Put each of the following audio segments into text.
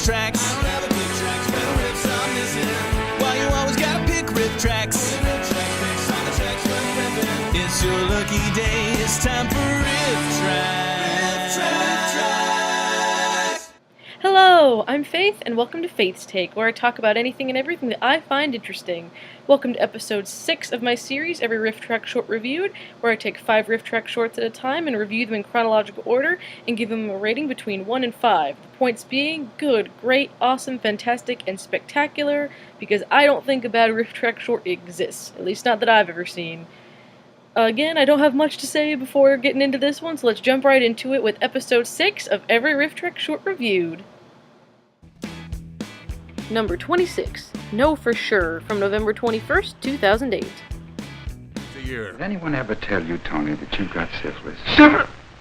Rifftrax. I don't have a big tracks, but riffs I'm missing. Why you always gotta pick Rifftrax? Rifftrax picks on the tracks we're ripping. It's your lucky day, it's time for Rifftrax. Hello, I'm Faith, and welcome to Faith's Take, where I talk about anything and everything that I find interesting. Welcome to episode 6 of my series, Every Rifftrax Short Reviewed, where I take 5 Rifftrax shorts at a time and review them in chronological order and give them a rating between 1 and 5. The points being good, great, awesome, fantastic, and spectacular, because I don't think a bad Rifftrax short exists, at least not that I've ever seen. Again, I don't have much to say before getting into this one, so let's jump right into it with episode 6 of Every Rifftrax Short Reviewed. Number 26, Know For Sure, from November 21st, 2008. Did anyone ever tell you, Tony, that you've got syphilis?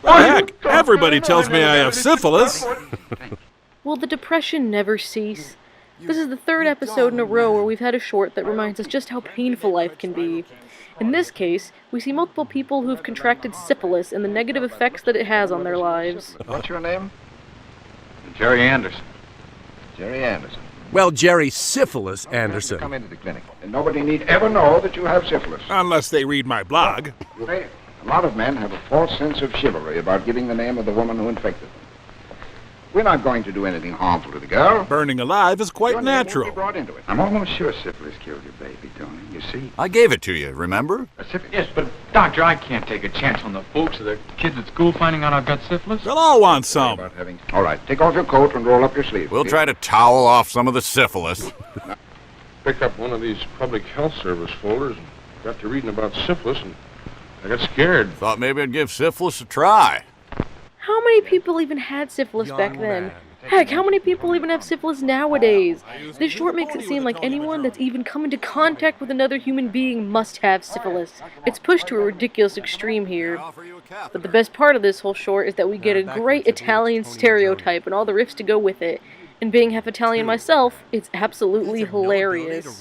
Well, heck, everybody tells me I have syphilis. Will the depression never cease? This is the 3rd episode in a row where we've had a short that reminds us just how painful life can be. In this case, we see multiple people who have contracted syphilis and the negative effects that it has on their lives. What's your name? Jerry Anderson. Jerry Anderson. Well, Jerry Syphilis Anderson. Come into the clinic, and nobody need ever know that you have syphilis. Unless they read my blog. A lot of men have a false sense of chivalry about giving the name of the woman who infected them. We're not going to do anything harmful to the girl. Burning alive is quite Your name won't natural. be brought into it. I'm almost sure syphilis killed your baby, Tony. You see? I gave it to you, remember? Yes, but Doctor, I can't take a chance on the folks or the kids at school finding out I've got syphilis. They'll all want some. All right, take off your coat and roll up your sleeve. We'll try to towel off some of the syphilis. Picked up one of these public health service folders and got to reading about syphilis, and I got scared. Thought maybe I'd give syphilis a try. How many people even had syphilis back then? Heck, how many people even have syphilis nowadays? This short makes it seem like anyone that's even come into contact with another human being must have syphilis. It's pushed to a ridiculous extreme here. But the best part of this whole short is that we get a great Italian stereotype and all the riffs to go with it. And being half Italian myself, it's absolutely hilarious.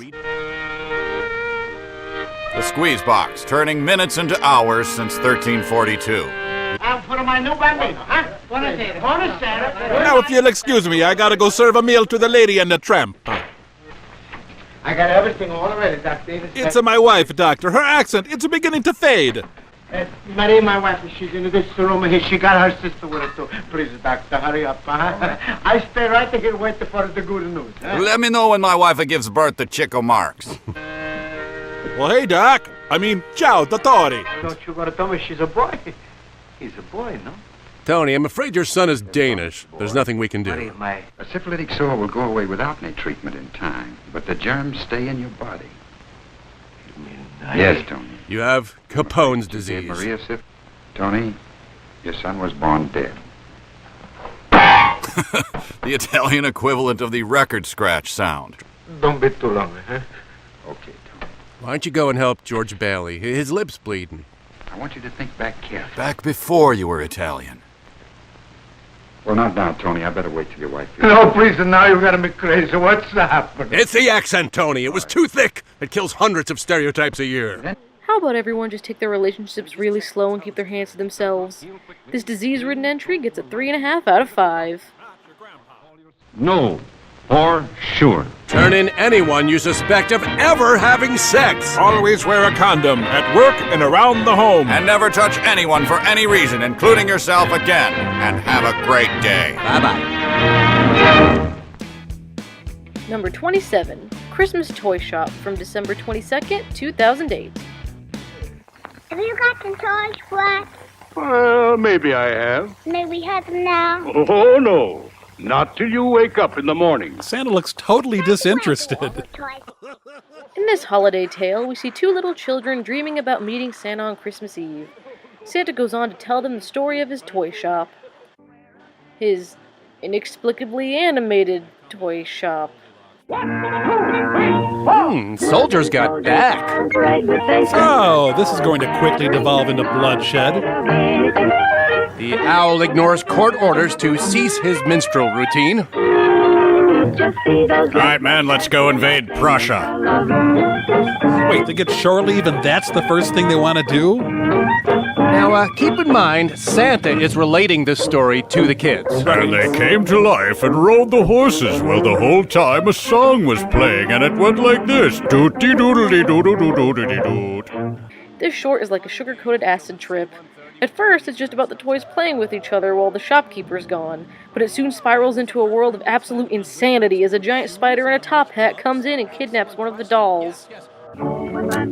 The squeeze box, turning minutes into hours since 1342. I'm for my new bambino, huh? Buonasera. Buonasera. Now, if you'll excuse me, I gotta go serve a meal to the lady and the tramp. I got everything all ready, Dr. It's my wife, Doctor. Her accent, it's beginning to fade. Maria, my wife, she's in this room here. She got her sister with her, too. Please, Doctor, hurry up, huh? I stay right here waiting for the good news, huh? Let me know when my wife gives birth to Chico Marx. Well, hey, Doc. Ciao, Dottore. Don't you gotta tell me she's a boy. He's a boy, no? Tony, I'm afraid your son is Danish. There's nothing we can do. A syphilitic sore will go away without any treatment in time, but the germs stay in your body. Yes, Tony. You have Capone's disease. Maria Tony, your son was born dead. The Italian equivalent of the record scratch sound. Don't be too long, huh? Okay, Tony. Why don't you go and help George Bailey? His lip's bleeding. I want you to think back carefully. Back before you were Italian. Well, not now, Tony. I better wait till your wife gets No, please, now you got me crazy. What's happening? It's the accent, Tony. It was too thick. It kills hundreds of stereotypes a year. How about everyone just take their relationships really slow and keep their hands to themselves? This disease-ridden entry gets a 3.5 out of 5. No, for sure. Turn in anyone you suspect of ever having sex. Always wear a condom at work and around the home. And never touch anyone for any reason, including yourself again. And have a great day. Bye-bye. Number 27, Christmas Toy Shop, from December 22nd, 2008. Have you got some toys, Flat? Well, maybe I have. May we have them now? Oh, no. Not till you wake up in the morning. Santa looks totally disinterested. In this holiday tale, we see 2 little children dreaming about meeting Santa on Christmas Eve. Santa goes on to tell them the story of his toy shop. His inexplicably animated toy shop. Soldiers got back. Oh, this is going to quickly devolve into bloodshed. The owl ignores court orders to cease his minstrel routine. All right, man, let's go invade Prussia. Wait, they get shore leave and that's the first thing they want to do? Now, keep in mind, Santa is relating this story to the kids. And they came to life and rode the horses. Well, the whole time a song was playing, and it went like this. Doot-dee-doodle-dee-doodle-doo-doodle-dee-doot. This short is like a sugar-coated acid trip. At first, it's just about the toys playing with each other while the shopkeeper's gone, but it soon spirals into a world of absolute insanity as a giant spider in a top hat comes in and kidnaps one of the dolls.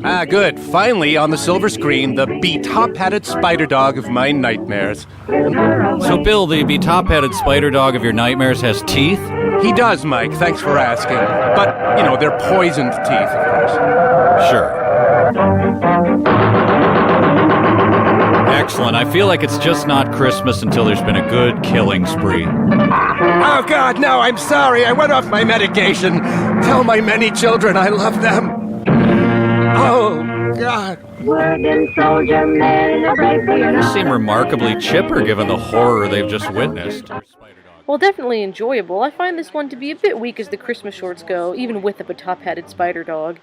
Ah, good. Finally, on the silver screen, the be-top-hatted spider dog of my nightmares. So, Bill, the top-hatted spider dog of your nightmares has teeth? He does, Mike. Thanks for asking. But, they're poisoned teeth, of course. Sure. Excellent. I feel like it's just not Christmas until there's been a good killing spree. Oh, God, no, I'm sorry. I went off my medication. Tell my many children I love them. Oh, God. You seem remarkably chipper given the horror they've just witnessed. While definitely enjoyable, I find this one to be a bit weak as the Christmas shorts go, even with the top-hatted spider dog.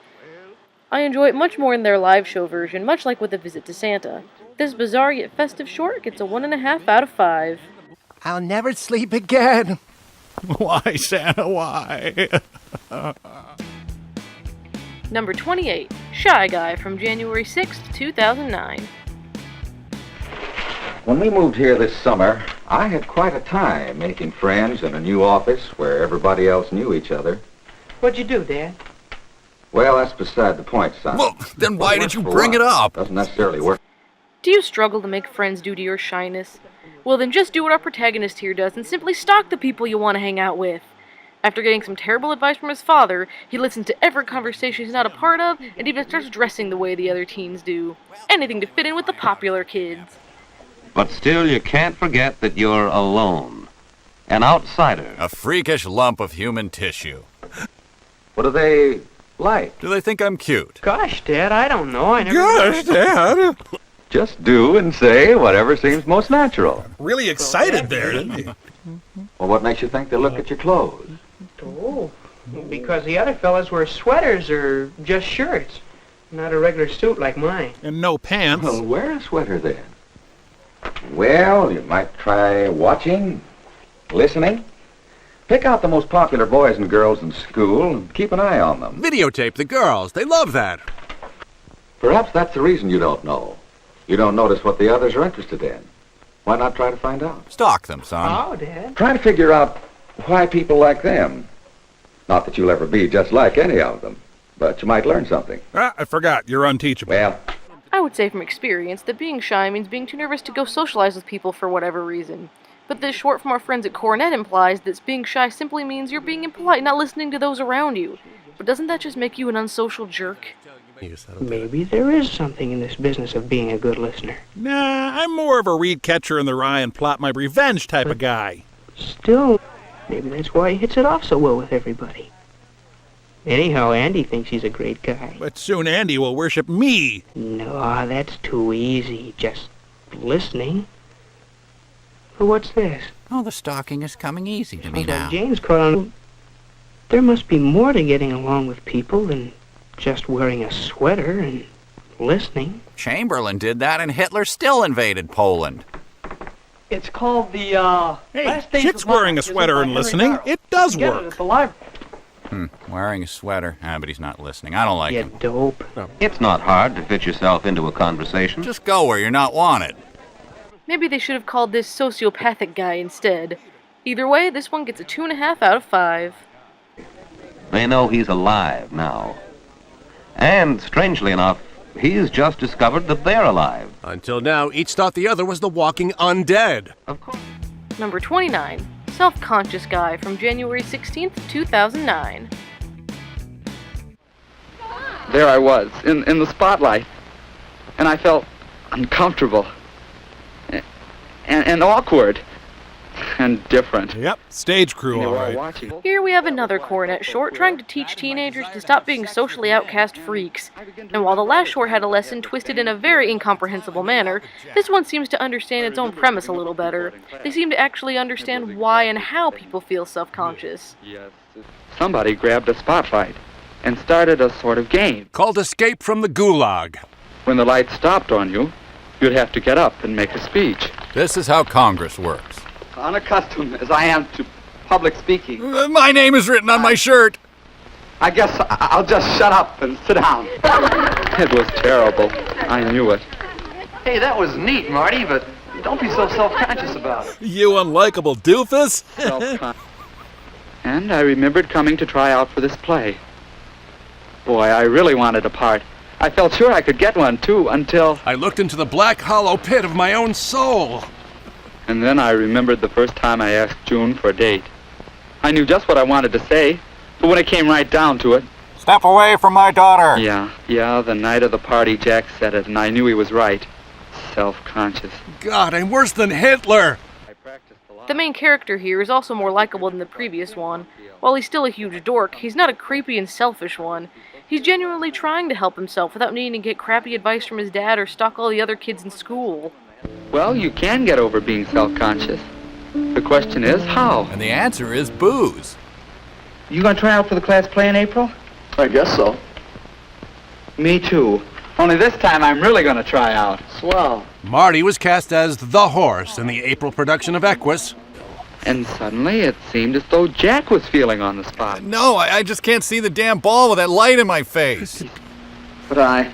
I enjoy it much more in their live show version, much like with A Visit to Santa. This bizarre yet festive short gets a 1.5 out of 5. I'll never sleep again. Why, Santa, why? Number 28, Shy Guy from January 6th, 2009. When we moved here this summer, I had quite a time making friends in a new office where everybody else knew each other. What'd you do, Dad? Well, that's beside the point, son. Well, then why did you bring it up? Doesn't necessarily work. Do you struggle to make friends due to your shyness? Well, then just do what our protagonist here does and simply stalk the people you want to hang out with. After getting some terrible advice from his father, he listens to every conversation he's not a part of and even starts dressing the way the other teens do. Anything to fit in with the popular kids. But still, you can't forget that you're alone. An outsider. A freakish lump of human tissue. What do they like? Do they think I'm cute? Gosh, Dad, I don't know. I never. Gosh, Dad. Just do and say whatever seems most natural. Really excited there, didn't he? Well, what makes you think they look at your clothes? Oh, because the other fellas wear sweaters or just shirts. Not a regular suit like mine. And no pants. Well, wear a sweater then. Well, you might try watching, listening. Pick out the most popular boys and girls in school and keep an eye on them. Videotape the girls. They love that. Perhaps that's the reason you don't know. You don't notice what the others are interested in. Why not try to find out? Stalk them, son. Oh, Dad. Try to figure out why people like them. Not that you'll ever be just like any of them, but you might learn something. Ah, I forgot. You're unteachable. Well, I would say from experience that being shy means being too nervous to go socialize with people for whatever reason. But this short from our friends at Cornet implies that being shy simply means you're being impolite, not listening to those around you. But doesn't that just make you an unsocial jerk? Maybe there is something in this business of being a good listener. Nah, I'm more of a reed catcher in the rye and plot my revenge type of guy. Still, maybe that's why he hits it off so well with everybody. Anyhow, Andy thinks he's a great guy. But soon Andy will worship me. No, that's too easy. Just listening. Well, what's this? Oh, the stalking is coming easy to me now. James caught on. There must be more to getting along with people than just wearing a sweater and listening. Chamberlain did that and Hitler still invaded Poland. It's called the, Hey, chicks wearing a sweater and listening. It does work. Wearing a sweater. But he's not listening. I don't like him. Dope. It's not hard to fit yourself into a conversation. Just go where you're not wanted. Maybe they should have called this sociopathic guy instead. Either way, this one gets a 2.5 out of 5. They know he's alive now. And, strangely enough, he's just discovered that they're alive. Until now, each thought the other was the walking undead. Of course. Number 29, Self-Conscious Guy from January 16th, 2009. There I was, in the spotlight, and I felt uncomfortable and awkward and different. Yep, stage crew, all right. Watching. Here we have another Cornet short trying to teach teenagers to stop being socially outcast freaks. And while the last short had a lesson twisted in a very incomprehensible manner, this one seems to understand its own premise a little better. They seem to actually understand why and how people feel self-conscious. Yes. Somebody grabbed a spotlight and started a sort of game. Called Escape from the Gulag. When the light stopped on you, you'd have to get up and make a speech. This is how Congress works. Unaccustomed as I am to public speaking, My name is written on my shirt. I guess I'll just shut up and sit down. It was terrible. I knew it. Hey, that was neat, Marty, but don't be so self-conscious about it. You unlikable doofus. And I remembered coming to try out for this play. Boy, I really wanted a part. I felt sure I could get one, too, until... I looked into the black hollow pit of my own soul. And then I remembered the first time I asked June for a date. I knew just what I wanted to say, but when it came right down to it... Step away from my daughter. Yeah, the night of the party, Jack said it, and I knew he was right. Self-conscious. God, I'm worse than Hitler. The main character here is also more likable than the previous one. While he's still a huge dork, he's not a creepy and selfish one. He's genuinely trying to help himself without needing to get crappy advice from his dad or stalk all the other kids in school. Well, you can get over being self-conscious. The question is, how? And the answer is booze. You gonna try out for the class play in April? I guess so. Me too. Only this time I'm really gonna try out. Swell. Marty was cast as the horse in the April production of Equus. And suddenly it seemed as though Jack was feeling on the spot. No, I just can't see the damn ball with that light in my face. But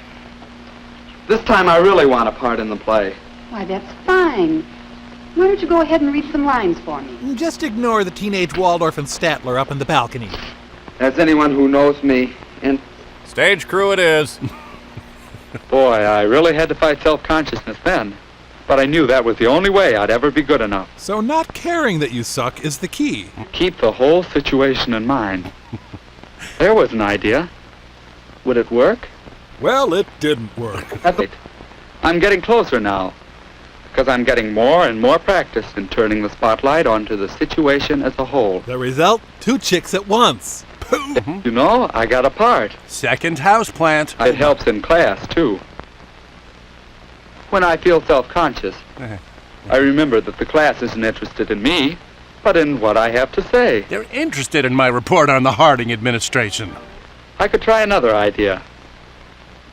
this time I really want a part in the play. Why, that's fine. Why don't you go ahead and read some lines for me? Just ignore the teenage Waldorf and Statler up in the balcony. As anyone who knows me, and Stage crew it is. boy, I really had to fight self-consciousness then. But I knew that was the only way I'd ever be good enough. So not caring that you suck is the key. Keep the whole situation in mind. There was an idea. Would it work? Well, it didn't work. I'm getting closer now, because I'm getting more and more practice in turning the spotlight onto the situation as a whole. The result? 2 chicks at once. Boom! You know, I got a part. Second houseplant. It helps in class, too. When I feel self-conscious, I remember that the class isn't interested in me, but in what I have to say. They're interested in my report on the Harding administration. I could try another idea.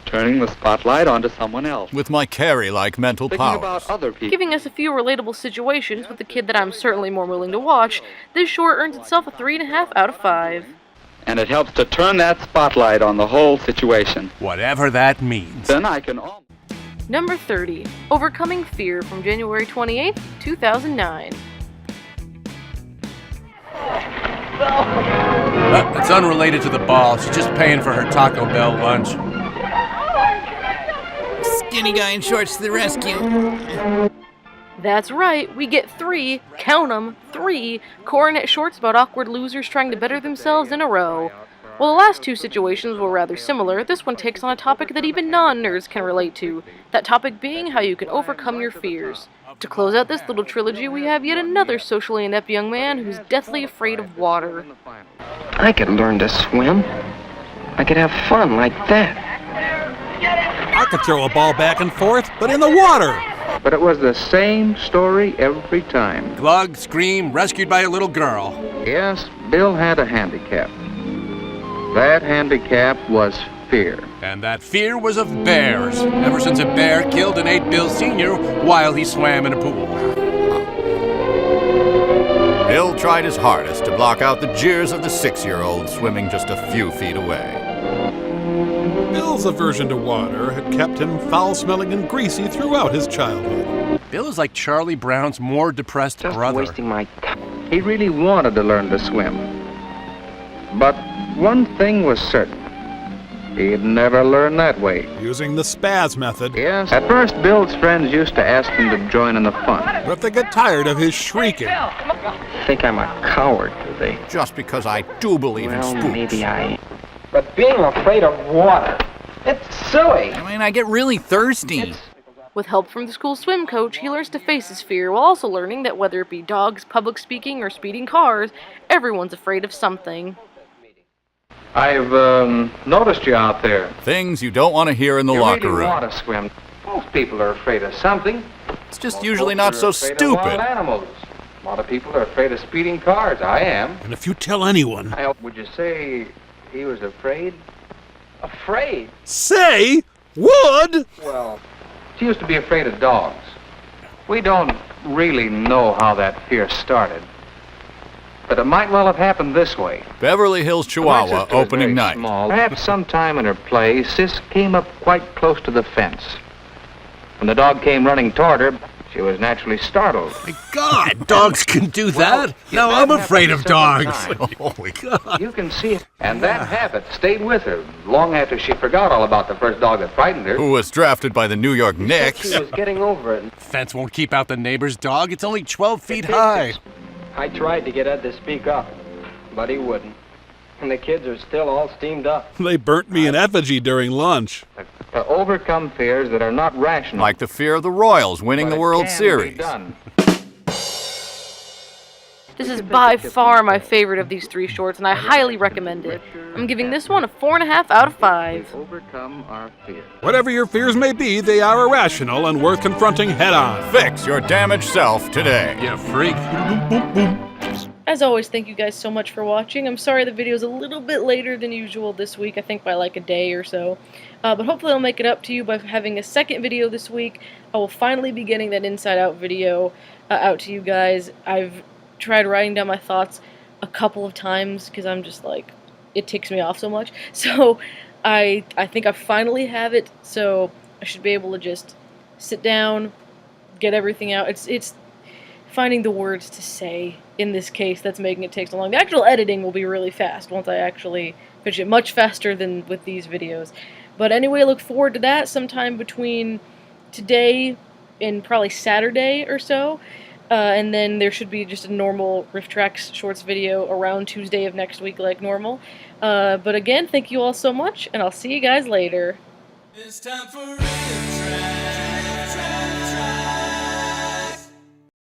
Turning the spotlight onto someone else. With my Carrie-like mental Thinking powers. about other people. Giving us a few relatable situations with the kid that I'm certainly more willing to watch, this short earns itself a 3.5 out of 5. And it helps to turn that spotlight on the whole situation. Whatever that means. Then I can... Number 30, Overcoming Fear from January 28th, 2009. It's unrelated to the ball. She's just paying for her Taco Bell lunch. Skinny guy in shorts to the rescue. That's right, we get 3, count 'em, 3, coronet shorts about awkward losers trying to better themselves in a row. While the last 2 situations were rather similar, this one takes on a topic that even non-nerds can relate to, that topic being how you can overcome your fears. To close out this little trilogy, we have yet another socially inept young man who's deathly afraid of water. I could learn to swim. I could have fun like that. I could throw a ball back and forth, but in the water. But it was the same story every time. Glug, scream, rescued by a little girl. Yes, Bill had a handicap. That handicap was fear. And that fear was of bears, ever since a bear killed and ate Bill Sr. while he swam in a pool. Bill tried his hardest to block out the jeers of the 6-year-old swimming just a few feet away. Bill's aversion to water had kept him foul-smelling and greasy throughout his childhood. Bill is like Charlie Brown's more depressed brother. Wasting my time. He really wanted to learn to swim. But one thing was certain. He'd never learn that way. Using the spaz method. Yes. At first, Bill's friends used to ask him to join in the fun. But if they get tired of his shrieking. Think I'm a coward, do they? Just because I do believe in spooks. Maybe I... But being afraid of water, it's silly. I mean, I get really thirsty. With help from the school swim coach, he learns to face his fear while also learning that whether it be dogs, public speaking, or speeding cars, everyone's afraid of something. I've noticed you out there. Things you don't want to hear in the locker room. You really want to swim. Most people are afraid of something. It's just usually not so stupid. Wild animals. A lot of people are afraid of speeding cars. I am. And if you tell anyone... Would you say he was afraid? Afraid? Say would? Well, She used to be afraid of dogs. We don't really know how that fear started, but it might well have happened this way. Beverly Hills Chihuahua opening night. Small. Perhaps sometime in her play, Sis came up quite close to the fence. When the dog came running toward her, she was naturally startled. My God, dogs can do that? Now I'm afraid of dogs. Oh, my God. You can see it. And that habit stayed with her long after she forgot all about the first dog that frightened her. Who was drafted by the New York Knicks. She was getting over it. Fence won't keep out the neighbor's dog. It's only 12 feet high. I tried to get Ed to speak up, but he wouldn't. And the kids are still all steamed up. They burnt me in effigy during lunch. To overcome fears that are not rational. Like the fear of the Royals winning the World Series. This is by far my favorite of these 3 shorts, and I highly recommend it. I'm giving this one a 4.5 out of 5. Overcome our fears. Whatever your fears may be, they are irrational and worth confronting head-on. Fix your damaged self today. You freak. As always, thank you guys so much for watching. I'm sorry the video's a little bit later than usual this week, I think by like a day or so. But hopefully I'll make it up to you by having a second video this week. I will finally be getting that Inside Out video out to you guys. I've tried writing down my thoughts a couple of times because I'm just like, it ticks me off so much. So I think I finally have it, so I should be able to just sit down, get everything out. It's finding the words to say in this case that's making it take so long. The actual editing will be really fast once I actually finish it, much faster than with these videos. But anyway, look forward to that sometime between today and probably Saturday or so. And then there should be just a normal Rifftrax Shorts video around Tuesday of next week like normal. But again, thank you all so much, and I'll see you guys later. It's time for real.